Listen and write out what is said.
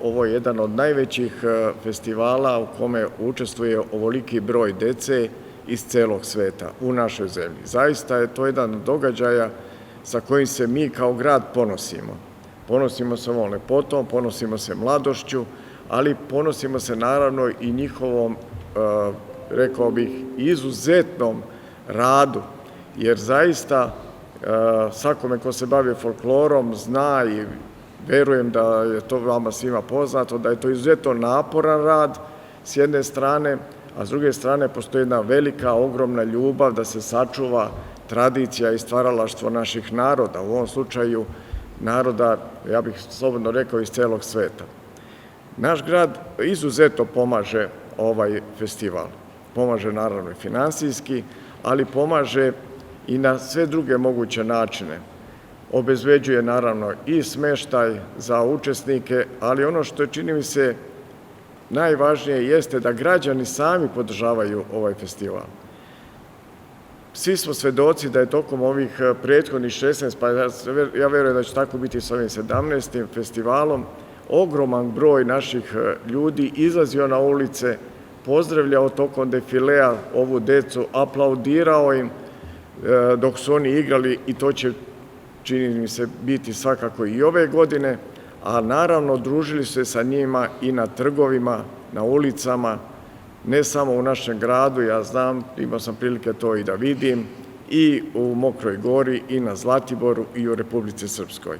Ovo je jedan od najvećih festivala u kome učestvuje ovoliki broj dece iz celog sveta u našoj zemlji. Zaista je to jedan od događaja sa kojim se mi kao grad ponosimo. Ponosimo se ovom lepotom, ponosimo se mladošću, ali ponosimo se naravno i njihovom, rekao bih, izuzetnom radu, jer zaista svakome ko se bavi folklorom zna i verujem da je to vama svima poznato, da je to izuzetno naporan rad s jedne strane, a s druge strane postoji jedna velika, ogromna ljubav da se sačuva tradicija i stvaralaštvo naših naroda, u ovom slučaju naroda, ja bih slobodno rekao, iz celog sveta. Naš grad izuzetno pomaže ovaj festival. Pomaže naravno i finansijski, ali pomaže i na sve druge moguće načine. Obezbeđuje naravno i smeštaj za učesnike, ali ono što je, čini mi se, najvažnije jeste da građani sami podržavaju ovaj festival. Svi smo svedoci da je tokom ovih prethodnih 16, pa ja verujem da će tako biti s ovim 17. festivalom, ogroman broj naših ljudi izlazio na ulice, pozdravljao tokom defilea ovu decu, aplaudirao im dok su oni igrali i to će, čini mi se, biti svakako i ove godine, a naravno družili se sa njima i na trgovima, na ulicama, ne samo u našem gradu, ja znam, imao sam prilike to i da vidim, i u Mokroj Gori, i na Zlatiboru, i u Republici Srpskoj.